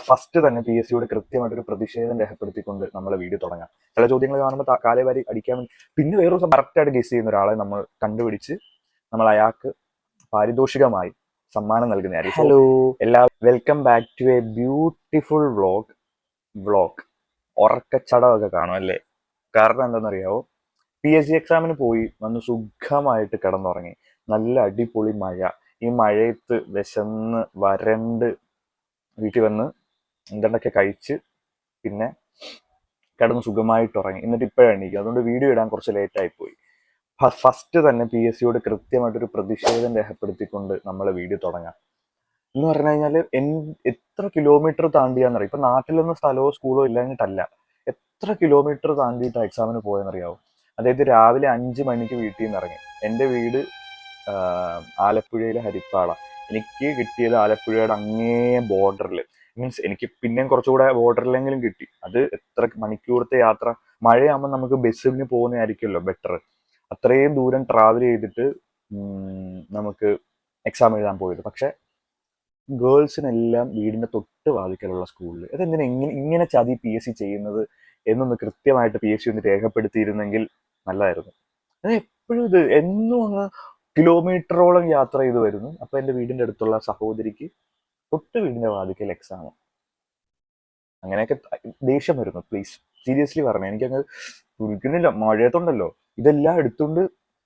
First തന്നെ P S സിയോട് കൃത്യമായിട്ടൊരു പ്രതിഷേധം രേഖപ്പെടുത്തിക്കൊണ്ട് നമ്മളെ വീഡിയോ തുടങ്ങാം. ചില ചോദ്യങ്ങൾ കാണുമ്പോൾ കാലേവാരി അടിക്കാൻ വേണ്ടി പിന്നെ വേറൊരു ദിവസം കറക്റ്റായിട്ട് ഗസ് ചെയ്യുന്ന ഒരാളെ നമ്മൾ കണ്ടുപിടിച്ച് നമ്മൾ അയാൾക്ക് പാരിതോഷികമായി സമ്മാനം നൽകുന്നതായിരിക്കും. Hello welcome back to a beautiful vlog. ഉറക്കച്ചടമൊക്കെ കാണും അല്ലേ? കാരണം എന്താണെന്നറിയാവോ, പി എസ് സി എക്സാമിന് പോയി വന്ന് സുഖമായിട്ട് കിടന്നുറങ്ങി. നല്ല അടിപൊളി മഴ. ഈ മഴയത്ത് വിശന്ന് വരണ്ട് വീട്ടിൽ വന്ന് എന്തെണ്ടൊക്കെ കഴിച്ച് പിന്നെ കിടന്ന് സുഖമായിട്ട് ഉറങ്ങി. എന്നിട്ട് ഇപ്പോഴാണ് എണീക്കുക. അതുകൊണ്ട് വീഡിയോ ഇടാൻ കുറച്ച് ലേറ്റായി പോയി. ഫസ്റ്റ് തന്നെ പി എസ് സിയോട് കൃത്യമായിട്ടൊരു പ്രതിഷേധം രേഖപ്പെടുത്തിക്കൊണ്ട് നമ്മളെ വീഡിയോ തുടങ്ങാം. എന്ന് പറഞ്ഞു കഴിഞ്ഞാൽ എത്ര കിലോമീറ്റർ താണ്ടിയാന്നറിയാം. ഇപ്പൊ നാട്ടിലൊന്നും സ്ഥലമോ സ്കൂളോ ഇല്ലാഞ്ഞിട്ടല്ല, എത്ര കിലോമീറ്റർ താണ്ടിയിട്ട് എക്സാമിന് പോയെന്നറിയാവും. അതായത് രാവിലെ 5 മണിക്ക് വീട്ടിൽ നിന്ന് ഇറങ്ങി. എൻ്റെ വീട് ആലപ്പുഴയിലെ ഹരിപ്പാള. എനിക്ക് കിട്ടിയത് ആലപ്പുഴയുടെ അങ്ങേ ബോർഡറിൽ. മീൻസ് എനിക്ക് പിന്നെയും കുറച്ചുകൂടെ ബോർഡറിലെങ്കിലും കിട്ടി. അത് എത്ര മണിക്കൂറത്തെ യാത്ര. മഴയാകുമ്പോൾ നമുക്ക് ബസ്സിന് പോകുന്നതായിരിക്കുമല്ലോ ബെറ്റർ. അത്രയും ദൂരം ട്രാവൽ ചെയ്തിട്ട് നമുക്ക് എക്സാം എഴുതാൻ പോയത്. പക്ഷെ ഗേൾസിനെല്ലാം വീടിന്റെ തൊട്ട് വാതിക്കലുള്ള സ്കൂളിൽ. അതെന്തിനാ ഇങ്ങനെ ചതി പി എസ് സി ചെയ്യുന്നത് എന്നൊന്ന് കൃത്യമായിട്ട് പി എസ് സി ഒന്ന് രേഖപ്പെടുത്തിയിരുന്നെങ്കിൽ നല്ലതായിരുന്നു. അത് എപ്പോഴും ഇത് എന്നും അങ്ങ് കിലോമീറ്ററോളം യാത്ര ചെയ്ത് വരുന്നു. അപ്പൊ എൻ്റെ വീടിന്റെ അടുത്തുള്ള സഹോദരിക്ക് തൊട്ട് വീടിന്റെ വാതിക്കൽ എക്സാം. അങ്ങനെയൊക്കെ ദേഷ്യം വരുന്നു. പ്ലീസ് സീരിയസ്ലി പറഞ്ഞു, എനിക്കങ്ങ് കുളിക്കുന്നില്ല. മഴയത്തുണ്ടല്ലോ ഇതെല്ലാം എടുത്തുകൊണ്ട്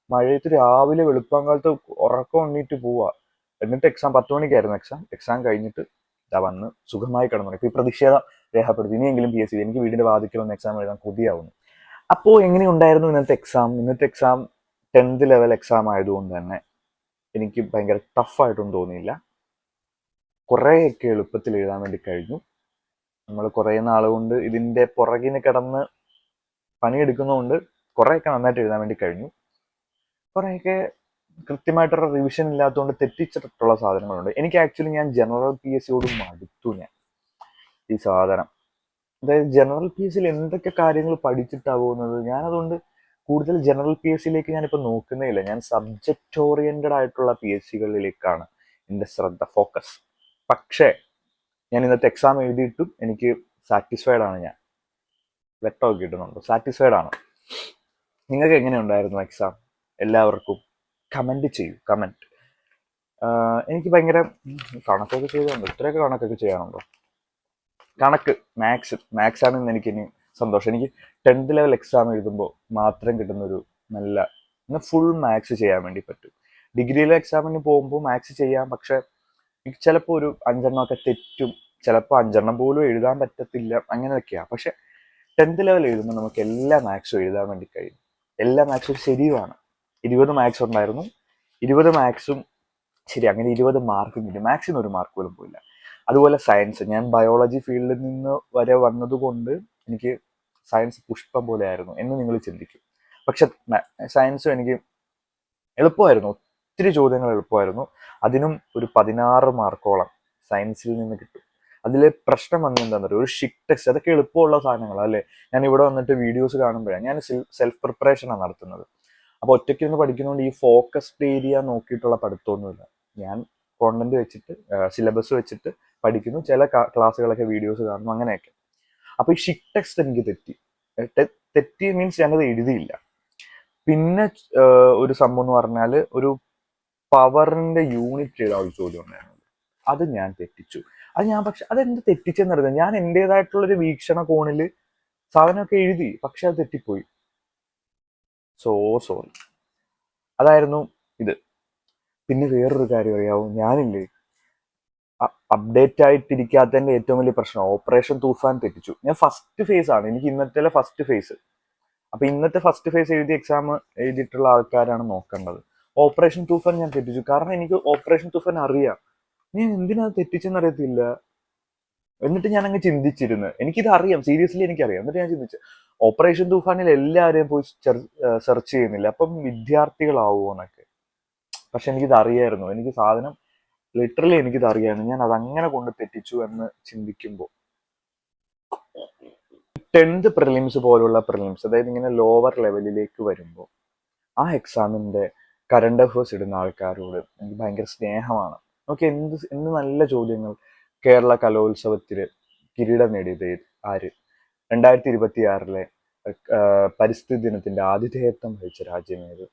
മഴയത്ത് രാവിലെ വെളുപ്പാങ്കാലത്ത് ഉറക്കം എണ്ണീറ്റ് പോവാ. എന്നിട്ട് എക്സാം 10 മണിക്കായിരുന്നു എക്സാം കഴിഞ്ഞിട്ട് ഇതാ വന്ന് സുഖമായി കിടന്നു. ഇപ്പൊ ഈ പ്രതിഷേധം രേഖപ്പെടുത്തി. ഇനിയെങ്കിലും പി എസ് സി എനിക്ക് വീടിന്റെ വാതിക്കൽ വന്ന് എക്സാം എഴുതാൻ കൊതിയാവുന്നു. അപ്പോൾ എങ്ങനെയുണ്ടായിരുന്നു ഇന്നത്തെ എക്സാം? 10th ലെവൽ എക്സാം ആയതുകൊണ്ട് തന്നെ എനിക്ക് ഭയങ്കര ടഫായിട്ടൊന്നും തോന്നിയില്ല. കുറേയൊക്കെ എളുപ്പത്തിൽ എഴുതാൻ വേണ്ടി കഴിഞ്ഞു. നമ്മൾ കുറേ നാളുകൊണ്ട് ഇതിന്റെ പുറകിന് കിടന്ന് പണിയെടുക്കുന്നതുകൊണ്ട് കുറേയൊക്കെ നന്നായിട്ട് എഴുതാൻ വേണ്ടി കഴിഞ്ഞു. കുറേയൊക്കെ കൃത്യമായിട്ടൊരു റിവിഷൻ ഇല്ലാത്തതുകൊണ്ട് തെറ്റിച്ചിട്ടുള്ള സാധനങ്ങളുണ്ട്. എനിക്ക് ആക്ച്വലി ഞാൻ ജനറൽ പി എസ് സിയോട് മടുത്തു. ഈ സാധനം, അതായത് ജനറൽ പി എസ് സിയിൽ എന്തൊക്കെ കാര്യങ്ങൾ പഠിച്ചിട്ടാ പോകുന്നത്. ഞാനതുകൊണ്ട് കൂടുതൽ ജനറൽ പി എസ് സിയിലേക്ക് ഞാനിപ്പോൾ നോക്കുന്നേ ഇല്ല. ഞാൻ സബ്ജക്റ്റ് ഓറിയന്റഡ് ആയിട്ടുള്ള പി എസ് സികളിലേക്കാണ് എൻ്റെ ശ്രദ്ധ, ഫോക്കസ്. പക്ഷേ ഞാൻ ഇന്നത്തെ എക്സാം എഴുതിയിട്ടും എനിക്ക് സാറ്റിസ്ഫൈഡ് ആണ്. ഞാൻ വെട്ടമൊക്കെ കിട്ടുന്നുണ്ട്, സാറ്റിസ്ഫൈഡ് ആണ്. നിങ്ങൾക്ക് എങ്ങനെയുണ്ടായിരുന്നു എക്സാം? എല്ലാവർക്കും കമന്റ് ചെയ്യൂ, കമന്റ്. എനിക്ക് ഭയങ്കര കണക്കൊക്കെ ചെയ്തുണ്ട്. ഇത്രയൊക്കെ കണക്കൊക്കെ ചെയ്യാനുണ്ടോ? കണക്ക്, മാത്സ് ആണ് ഇന്ന് എനിക്കിനി സന്തോഷം. എനിക്ക് 10th ലെവൽ എക്സാം എഴുതുമ്പോൾ മാത്രം കിട്ടുന്നൊരു നല്ല ഫുൾ മാത്സ് ചെയ്യാൻ വേണ്ടി പറ്റും. ഡിഗ്രിയിലെ എക്സാമിന് പോകുമ്പോൾ മാത്സ് ചെയ്യാം, പക്ഷെ എനിക്ക് ചിലപ്പോൾ ഒരു 5 തെറ്റും, ചിലപ്പോൾ 5 പോലും എഴുതാൻ പറ്റത്തില്ല, അങ്ങനെയൊക്കെയാണ്. പക്ഷെ 10th ലെവൽ എഴുതുമ്പോൾ നമുക്ക് എല്ലാ മാത്സും എഴുതാൻ വേണ്ടി കഴിയും. എല്ലാ മാത്സും ശരിയുമാണ്. 20 മാത്സ് ഉണ്ടായിരുന്നു. 20 മാത്സും ശരി, അങ്ങനെ 20 മാർക്കും കിട്ടി. മാത്സിന് ഒരു മാർക്ക് പോലും പോയില്ല. അതുപോലെ സയൻസ്, ഞാൻ ബയോളജി ഫീൽഡിൽ നിന്ന് വരെ വന്നതുകൊണ്ട് എനിക്ക് സയൻസ് പുഷ്പം പോലെ ആയിരുന്നു എന്ന് നിങ്ങൾ ചിന്തിക്കും. പക്ഷെ സയൻസും എനിക്ക് എളുപ്പമായിരുന്നു. ഒത്തിരി ചോദ്യങ്ങൾ എളുപ്പമായിരുന്നു. അതിനും ഒരു 16 മാർക്കോളം സയൻസിൽ നിന്ന് കിട്ടും. അതിലെ പ്രശ്നം വന്നത് എന്താണെന്ന് പറയുക, ഒരു ഷിഫ്റ്റ് ടെസ്റ്റ്, അതൊക്കെ എളുപ്പമുള്ള സാധനങ്ങളാണ് അല്ലേ. ഞാൻ ഇവിടെ വന്നിട്ട് വീഡിയോസ് കാണുമ്പോഴാണ്, ഞാൻ സെൽഫ് പ്രിപ്പറേഷനാണ് നടത്തുന്നത്. അപ്പോൾ ഒറ്റയ്ക്ക് നിന്ന് പഠിക്കുന്നതുകൊണ്ട് ഈ ഫോക്കസ്ഡ് ഏരിയ നോക്കിയിട്ടുള്ള പഠിത്തമൊന്നുമില്ല. ഞാൻ കോണ്ടന്റ് വെച്ചിട്ട് സിലബസ് വെച്ചിട്ട് പഠിക്കുന്നു. ചില ക്ലാസ്സുകളൊക്കെ വീഡിയോസ് കാണുന്നു, അങ്ങനെയൊക്കെ. അപ്പോൾ ഈ ഷിഫ്റ്റ് ടെക്സ്റ്റ് എനിക്ക് തെറ്റി മീൻസ് ഞാനത് എഴുതിയില്ല. പിന്നെ ഒരു സംഭവം എന്ന് പറഞ്ഞാൽ ഒരു പവറിന്റെ യൂണിറ്റ് എഴുതാൻ ഒരു ചോദ്യം ഉണ്ടായിരുന്നു. അത് ഞാൻ തെറ്റിച്ചു. പക്ഷെ അതെന്ത് തെറ്റിച്ചെന്നറിയാം. ഞാൻ എൻ്റെതായിട്ടുള്ളൊരു വീക്ഷണ കോണിൽ സാധനമൊക്കെ എഴുതി, പക്ഷെ അത് തെറ്റിപ്പോയി. സോറി. അതായിരുന്നു ഇത്. പിന്നെ വേറൊരു കാര്യം അറിയാവും, ഞാനില്ലേ അപ്ഡേറ്റ് ആയിട്ടിരിക്കാത്തതിന്റെ ഏറ്റവും വലിയ പ്രശ്നം ഓപ്പറേഷൻ തൂഫാൻ തെറ്റിച്ചു. ഞാൻ ഫസ്റ്റ് ഫേസ് ആണ്, എനിക്ക് ഇന്നത്തെ ഫസ്റ്റ് ഫേസ്. അപ്പൊ ഇന്നത്തെ ഫസ്റ്റ് ഫേസ് എഴുതിയ എക്സാം എഴുതിയിട്ടുള്ള ആൾക്കാരാണ് നോക്കേണ്ടത്. ഓപ്പറേഷൻ തൂഫാൻ ഞാൻ തെറ്റിച്ചു. കാരണം എനിക്ക് ഓപ്പറേഷൻ തൂഫാൻ അറിയാം. ഞാൻ എന്തിനാ തെറ്റിച്ചെന്ന് അറിയത്തില്ല. എന്നിട്ട് ഞാൻ അങ്ങ് ചിന്തിച്ചിരുന്നു, എനിക്കിത് അറിയാം, സീരിയസ്ലി എനിക്കറിയാം. എന്നിട്ട് ഞാൻ ചിന്തിച്ചു, ഓപ്പറേഷൻ തൂഫാനിൽ എല്ലാവരെയും പോയി സെർച്ച് ചെയ്യുന്നില്ല, അപ്പം വിദ്യാർത്ഥികളാവുമോ എന്നൊക്കെ. പക്ഷെ എനിക്കിത് അറിയായിരുന്നു. എനിക്ക് സാധനം ലിറ്ററലി എനിക്കിത് അറിയായിരുന്നു. ഞാൻ അതങ്ങനെ കൊണ്ട് തെറ്റിച്ചു എന്ന് ചിന്തിക്കുമ്പോൾ 10th പ്രിലിംസ് പോലുള്ള പ്രിലിംസ്, അതായത് ഇങ്ങനെ ലോവർ ലെവലിലേക്ക് വരുമ്പോൾ ആ എക്സാമിന്റെ കറണ്ട് അഫേഴ്സ് ഇടുന്ന ആൾക്കാരോട് എനിക്ക് ഭയങ്കര സ്നേഹമാണ്. നമുക്ക് എന്ത് നല്ല ചോദ്യങ്ങൾ കേരള കലോത്സവത്തില് കിരീടം നേടിയത് ആര്? 2026 പരിസ്ഥിതി ദിനത്തിന്റെ ആതിഥേയത്വം വഹിച്ച രാജ്യം ഏത്?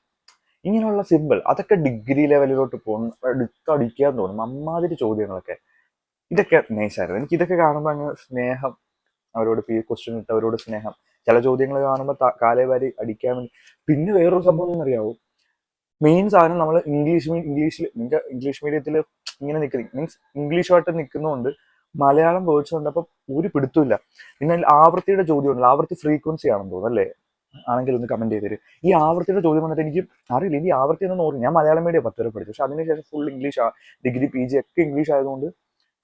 ഇങ്ങനെയുള്ള സിമ്പിൾ അതൊക്കെ ഡിഗ്രി ലെവലിലോട്ട് പോകുന്ന എടുത്തടിക്കാൻ തോന്നും. അമ്മാതിരി ചോദ്യങ്ങളൊക്കെ. ഇതൊക്കെ നൈസായിരുന്നു. എനിക്ക് ഇതൊക്കെ കാണുമ്പോൾ അങ്ങ് സ്നേഹം, അവരോട് ക്വസ്റ്റ്യൻ ഇട്ടവരോട് സ്നേഹം. ചില ചോദ്യങ്ങൾ കാണുമ്പോൾ കാലേ വാരി അടിക്കാൻ വേണ്ടി. പിന്നെ വേറൊരു സംഭവം എന്നറിയാവോ, മെയിൻ സാധനം നമ്മൾ ഇംഗ്ലീഷ് മീഡിയത്തിൽ ഇങ്ങനെ നിൽക്കുന്നത് മീൻസ് ഇംഗ്ലീഷുമായിട്ട് നിൽക്കുന്നതുകൊണ്ട് മലയാളം വേർഡ്സ് കണ്ടപ്പോൾ ഒരു പിടുത്തമില്ല. പിന്നെ ആവൃത്തിയുടെ ചോദ്യം ഉണ്ടല്ലോ, ആവൃത്തി ഫ്രീക്വൻസി ആണെന്ന് തോന്നുന്നു അല്ലേ? ആണെങ്കിൽ ഒന്ന് കമന്റ് ചെയ്തേര്. ഈ ആവൃത്തിയുടെ ചോദ്യം വന്നിട്ട് എനിക്ക് അറിയില്ല, ഈ ആവൃത്തി എന്ന് ഓർമ്മ. ഞാൻ മലയാളം മീഡിയം 10 വരെ പഠിച്ചു, പക്ഷെ അതിനുശേഷം ഫുൾ ഇംഗ്ലീഷ്, ഡിഗ്രി PG ഒക്കെ ഇംഗ്ലീഷ് ആയതുകൊണ്ട്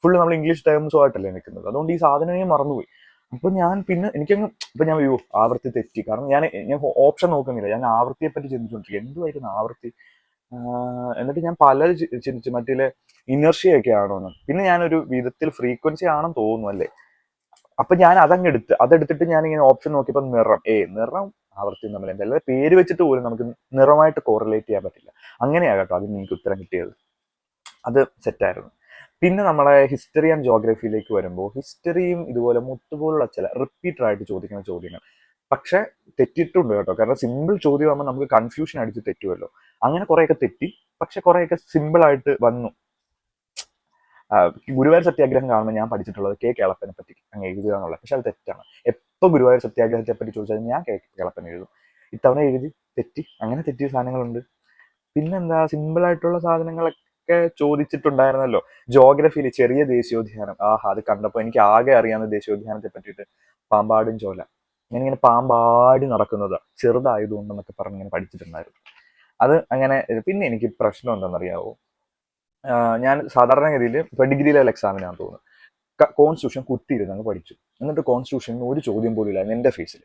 ഫുള്ള് നമ്മൾ ഇംഗ്ലീഷ് ടേംസുമായിട്ടല്ലേ നിൽക്കുന്നത്. അതുകൊണ്ട് ഈ സാധനമേ മറന്നുപോയി. അപ്പൊ ഞാൻ പിന്നെ എനിക്കങ്ങ് ഞാൻ ആവൃത്തി തെറ്റി. കാരണം ഞാൻ ഓപ്ഷൻ നോക്കുന്നില്ല, ഞാൻ ആവൃത്തിയെ പറ്റി ചിന്തിച്ചുകൊണ്ടിരിക്കും, എന്തുമായിരുന്നു ആവൃത്തി. എന്നിട്ട് ഞാൻ പലത് ചിന്തിച്ചു, മറ്റേ ഇനർഷ്യ ഒക്കെ ആണോന്ന്. പിന്നെ ഞാനൊരു വിധത്തിൽ ഫ്രീക്വൻസി ആണെന്ന് തോന്നുന്നു അല്ലേ. അപ്പൊ ഞാൻ അതെടുത്തിട്ട് ഞാൻ ഇങ്ങനെ ഓപ്ഷൻ നോക്കിയപ്പോ നിറം ആവൃത്തി തമ്മിൽ എന്താ, അല്ലാതെ പേര് വെച്ചിട്ട് പോലും നമുക്ക് നിറമായിട്ട് കോറിലേറ്റ് ചെയ്യാൻ പറ്റില്ല. അങ്ങനെയാ കേട്ടോ അതിന് എനിക്ക് ഉത്തരം കിട്ടിയത്. അത് സെറ്റായിരുന്നു. പിന്നെ നമ്മളെ ഹിസ്റ്ററി ആൻഡ് ജോഗ്രഫിയിലേക്ക് വരുമ്പോൾ, ഹിസ്റ്ററിയും ഇതുപോലെ മുത്തുപോലുള്ള ചില റിപ്പീറ്റർ ആയിട്ട് ചോദിക്കുന്ന ചോദ്യങ്ങൾ പക്ഷെ തെറ്റിയിട്ടുണ്ട് കേട്ടോ. കാരണം സിമ്പിൾ ചോദ്യമാകുമ്പോൾ നമുക്ക് കൺഫ്യൂഷൻ അടിച്ച് തെറ്റുമല്ലോ. അങ്ങനെ കുറെയൊക്കെ തെറ്റി, പക്ഷെ കുറെയൊക്കെ സിമ്പിൾ ആയിട്ട് വന്നു. ഗുരുവായൂർ സത്യാഗ്രഹം കാണുമ്പോൾ ഞാൻ പഠിച്ചിട്ടുള്ളത് കേളപ്പനെ പറ്റി അങ്ങ് എഴുതുക എന്നുള്ളത്. പക്ഷെ അത് തെറ്റാണ്. എപ്പോൾ ഗുരുവായൂർ സത്യാഗ്രഹത്തെ പറ്റി ചോദിച്ചാൽ ഞാൻ കേളപ്പൻ എഴുതും. ഇത്തവണ എഴുതി തെറ്റി. അങ്ങനെ തെറ്റിയ സാധനങ്ങളുണ്ട്. പിന്നെന്താ, സിമ്പിൾ ആയിട്ടുള്ള സാധനങ്ങളൊക്കെ ചോദിച്ചിട്ടുണ്ടായിരുന്നല്ലോ. ജോഗ്രഫിയിൽ ചെറിയ ദേശീയോദ്യാനം, അത് കണ്ടപ്പോൾ എനിക്ക് ആകെ അറിയാവുന്ന ദേശീയോദ്യാനത്തെ പറ്റിയിട്ട് പാമ്പാടും ചോല. ഞാനിങ്ങനെ പാമ്പാടി നടക്കുന്നത് ചെറുതായതുകൊണ്ടെന്നൊക്കെ പറഞ്ഞ് ഇങ്ങനെ പഠിച്ചിട്ടുണ്ടായിരുന്നു. അത് അങ്ങനെ. പിന്നെ എനിക്ക് പ്രശ്നം എന്താണെന്നറിയാവോ, ഞാൻ സാധാരണഗതിയിൽ ഇപ്പൊ ഡിഗ്രി ലെവൽ എക്സാമിനാന്ന് തോന്നുന്നു കോൺസ്റ്റിറ്റ്യൂഷൻ കുത്തിയിരുന്ന് അങ്ങ് പഠിച്ചു. എന്നിട്ട് കോൺസ്റ്റിറ്റ്യൂഷനിൽ ഒരു ചോദ്യം പോലും ഇല്ലായിരുന്നു എൻ്റെ ഫേസിൽ.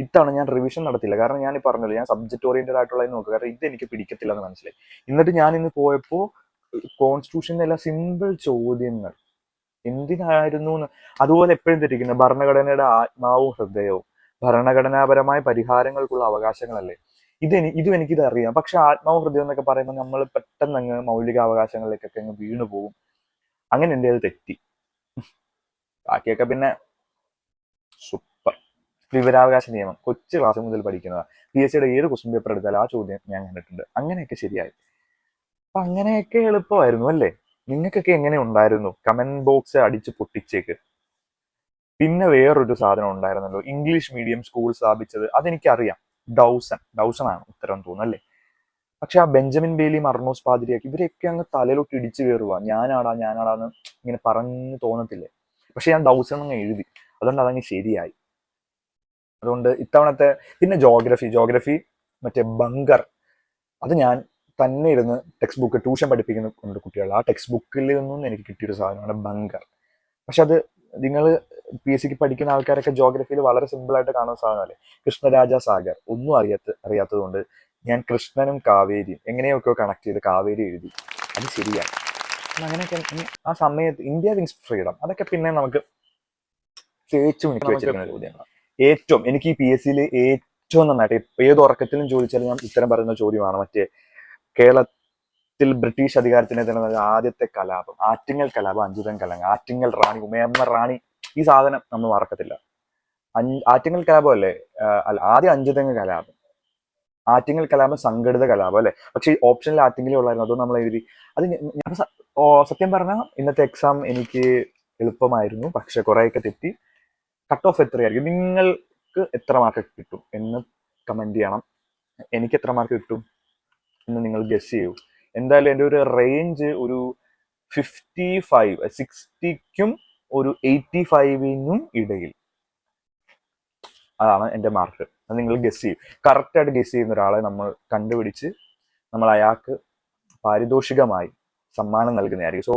ഇത്തവണ ഞാൻ റിവിഷൻ നടത്തില്ല, കാരണം ഞാൻ പറഞ്ഞല്ലോ ഞാൻ സബ്ജക്ട് ഓറിയന്റഡ് ആയിട്ടുള്ളത് നോക്കുക, കാരണം ഇത് എനിക്ക് പിടിക്കത്തില്ല എന്ന് മനസ്സിലായി. എന്നിട്ട് ഞാൻ ഇന്ന് പോയപ്പോൾ കോൺസ്റ്റിറ്റ്യൂഷൻ്റെ എല്ലാ സിമ്പിൾ ചോദ്യങ്ങൾ എന്തിനായിരുന്നു എന്ന്. അതുപോലെ എപ്പോഴും തെറ്റിക്കുന്നത് ഭരണഘടനയുടെ ആത്മാവും ഹൃദയവും, ഭരണഘടനാപരമായ പരിഹാരങ്ങൾക്കുള്ള അവകാശങ്ങളല്ലേ. ഇതും എനിക്കിത് അറിയാം, പക്ഷെ ആത്മാവും ഹൃദയം എന്നൊക്കെ പറയുമ്പോൾ നമ്മൾ പെട്ടെന്ന് അങ്ങ് മൗലിക അവകാശങ്ങളിലേക്കൊക്കെ അങ്ങ് വീണു പോകും. അങ്ങനെ എൻ്റെ അത് തെറ്റി. ബാക്കിയൊക്കെ പിന്നെ സൂപ്പർ. വിവരാവകാശ നിയമം കൊച്ചു ക്ലാസ് മുതൽ പഠിക്കുന്നതാണ്. PSCയുടെ ഏത് ക്വസ്റ്റ്യൻ പേപ്പർ എടുത്താലും ആ ചോദ്യം ഞാൻ കണ്ടിട്ടുണ്ട്. അങ്ങനെയൊക്കെ ശരിയായി. അപ്പൊ അങ്ങനെയൊക്കെ എളുപ്പമായിരുന്നു അല്ലേ? നിങ്ങൾക്കൊക്കെ എങ്ങനെ ഉണ്ടായിരുന്നു? കമന്റ് ബോക്സ് അടിച്ച് പൊട്ടിച്ചേക്ക്. പിന്നെ വേറൊരു സാധനം ഉണ്ടായിരുന്നല്ലോ, ഇംഗ്ലീഷ് മീഡിയം സ്കൂൾ സ്ഥാപിച്ചത്. അതെനിക്കറിയാം, ഡൗസൺ ആണ് ഉത്തരം തോന്നുന്നു അല്ലേ. പക്ഷെ ആ ബെഞ്ചമിൻ ബേലി, മർണോസ് പാദ്രിയാക്ക് ഇവരെയൊക്കെ അങ്ങ് തലയിലോട്ട് ഇടിച്ചു കയറുക, ഞാനാടാന്ന് ഇങ്ങനെ പറഞ്ഞു തോന്നത്തില്ലേ. പക്ഷെ ഞാൻ ഡൗസൺ അങ്ങ് എഴുതി, അതുകൊണ്ട് അതങ്ങ് ശരിയായി. അതുകൊണ്ട് ഇത്തവണത്തെ. പിന്നെ ജോഗ്രഫി മറ്റേ ബങ്കർ, അത് ഞാൻ തന്നെ ഇരുന്ന് ടെക്സ്റ്റ് ബുക്ക് ട്യൂഷൻ പഠിപ്പിക്കുന്ന കുട്ടികൾ, ആ ടെക്സ്റ്റ് ബുക്കിൽ നിന്നും എനിക്ക് കിട്ടിയൊരു സാധനമാണ് ബങ്കർ. പക്ഷെ അത് നിങ്ങൾ PSCക്ക് പഠിക്കുന്ന ആൾക്കാരൊക്കെ ജോഗ്രഫിയിൽ വളരെ സിമ്പിൾ ആയിട്ട് കാണുന്ന സാധനമല്ലേ. കൃഷ്ണരാജ സാഗർ ഒന്നും അറിയാത്തത് കൊണ്ട് ഞാൻ കൃഷ്ണനും കാവേരിയും എങ്ങനെയൊക്കെയോ കണക്ട് ചെയ്ത് കാവേരി എഴുതി. അത് ശരിയാണ്. അങ്ങനെയൊക്കെ ആ സമയത്ത് ഇന്ത്യ വിൻസ് ഫ്രീഡം, അതൊക്കെ പിന്നെ നമുക്ക് തേച്ചു മിനിക്ക് വെച്ചിരിക്കുന്ന ചോദ്യങ്ങളാണ്. ഏറ്റവും എനിക്ക് ഈ PSCയിൽ ഏറ്റവും നന്നായിട്ട് ഏത് ഉറക്കത്തിലും ചോദിച്ചാലും ഞാൻ ഉത്തരം പറയുന്ന ചോദ്യമാണ് മറ്റേ കേരളത്തിൽ ബ്രിട്ടീഷ് അധികാരത്തിനെതിരെ ആദ്യത്തെ കലാപം, ആറ്റിങ്ങൽ കലാപം, അഞ്ചുതൻ കലങ്ങ്, ആറ്റിങ്ങൽ റാണി, ഉമയമ്മ റാണി. ഈ സാധനം നമ്മൾ മറക്കത്തില്ല. ആറ്റിങ്ങൽ കലാപം അല്ലേ? അല്ല, ആദ്യം അഞ്ചുതെങ്ങ് കലാപം, ആറ്റിങ്ങൽ കലാപം സംഘടിത കലാപം അല്ലെ. പക്ഷെ ഈ ഓപ്ഷനിൽ ആറ്റിങ്ങലേ ഉള്ളായിരുന്നു, അതുകൊണ്ട് നമ്മൾ എഴുതി. അത് ഞാൻ സത്യം പറഞ്ഞാൽ ഇന്നത്തെ എക്സാം എനിക്ക് എളുപ്പമായിരുന്നു, പക്ഷെ കുറെയൊക്കെ തെറ്റി. കട്ട് ഓഫ് എത്രയായിരിക്കും? നിങ്ങൾക്ക് എത്ര മാർക്ക് കിട്ടും എന്ന് കമന്റ് ചെയ്യണം. എനിക്ക് എത്ര മാർക്ക് കിട്ടും എന്ന് നിങ്ങൾ ഗസ് ചെയ്യൂ. എന്തായാലും എൻ്റെ ഒരു റേഞ്ച് ഒരു 55, 60ക്കും ഒരു 85നും ഇടയിൽ. അതാണ് എൻ്റെ മാർക്ക്. അത് നിങ്ങൾ ഗസ് ചെയ്യും. കറക്റ്റായിട്ട് ഗസ് ചെയ്യുന്ന ഒരാളെ നമ്മൾ കണ്ടുപിടിച്ച് നമ്മൾ അയാൾക്ക് പാരിതോഷികമായി സമ്മാനം നൽകുന്നതായിരിക്കും. സോ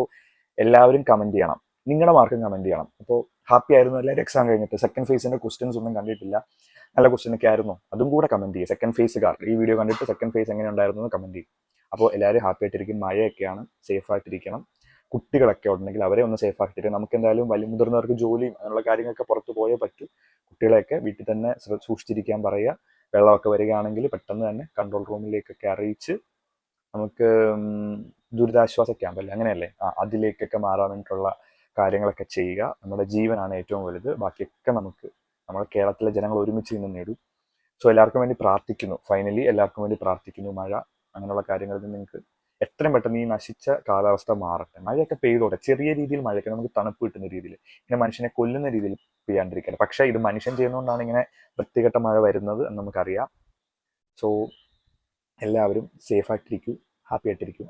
എല്ലാവരും കമന്റ് ചെയ്യണം, നിങ്ങളുടെ മാർക്കും കമന്റ് ചെയ്യണം. അപ്പോൾ ഹാപ്പി ആയിരുന്നു എല്ലാവരും എക്സാം കഴിഞ്ഞിട്ട്. സെക്കൻഡ് ഫേസിന്റെ ക്വസ്റ്റ്യൻസ് ഒന്നും കണ്ടിട്ടില്ല, നല്ല ക്വസ്റ്റ്യൻ ഒക്കെ ആയിരുന്നു, അതും കൂടെ കമന്റ് ചെയ്യും. സെക്കൻഡ് ഫേസുകാർ ഈ വീഡിയോ കണ്ടിട്ട് സെക്കൻഡ് ഫേസ് എങ്ങനെ ഉണ്ടായിരുന്നു എന്ന് കമന്റ് ചെയ്യും. അപ്പോൾ എല്ലാവരും ഹാപ്പി ആയിട്ടിരിക്കും. മഴയൊക്കെയാണ്, സേഫ് ആയിട്ടിരിക്കണം. കുട്ടികളൊക്കെ ഉണ്ടെങ്കിൽ അവരെ ഒന്ന് സേഫ് ആക്കിയിട്ട്, നമുക്ക് എന്തായാലും വലിയ മുതിർന്നവർക്ക് ജോലിയും അങ്ങനെയുള്ള കാര്യങ്ങളൊക്കെ പുറത്ത് പോയേ പറ്റൂ. കുട്ടികളെയൊക്കെ വീട്ടിൽ തന്നെ സൂക്ഷിച്ചിരിക്കാൻ പറയുക. വെള്ളമൊക്കെ വരികയാണെങ്കിൽ പെട്ടെന്ന് തന്നെ കൺട്രോൾ റൂമിലേക്കൊക്കെ അറിയിച്ച് നമുക്ക് ദുരിതാശ്വാസ ക്യാമ്പല്ലേ അങ്ങനെയല്ലേ, അതിലേക്കൊക്കെ മാറാൻ വേണ്ടിയിട്ടുള്ള കാര്യങ്ങളൊക്കെ ചെയ്യുക. നമ്മുടെ ജീവനാണ് ഏറ്റവും വലുത്. ബാക്കിയൊക്കെ നമുക്ക് നമ്മുടെ കേരളത്തിലെ ജനങ്ങൾ ഒരുമിച്ച് നിന്ന് നേടും. സോ എല്ലാവർക്കും വേണ്ടി പ്രാർത്ഥിക്കുന്നു. ഫൈനലി എല്ലാവർക്കും വേണ്ടി പ്രാർത്ഥിക്കുന്നു. മഴ അങ്ങനെയുള്ള കാര്യങ്ങളിൽ നിന്ന് നിങ്ങൾക്ക് എത്രയും പെട്ടെന്ന് ഈ നശിച്ച കാലാവസ്ഥ മാറട്ടെ. മഴയൊക്കെ പെയ്തോട്ടെ, ചെറിയ രീതിയിൽ മഴയൊക്കെ നമുക്ക് തണുപ്പ് കിട്ടുന്ന രീതിയിൽ, ഇങ്ങനെ മനുഷ്യനെ കൊല്ലുന്ന രീതിയിൽ പെയ്യാണ്ടിരിക്കട്ടെ. പക്ഷേ ഇത് മനുഷ്യൻ ചെയ്യുന്നതുകൊണ്ടാണ് ഇങ്ങനെ വൃത്തികെട്ട മഴ വരുന്നത് എന്ന് നമുക്കറിയാം. സോ എല്ലാവരും സേഫ് ആയിട്ടിരിക്കൂ, ഹാപ്പി ആയിട്ടിരിക്കും.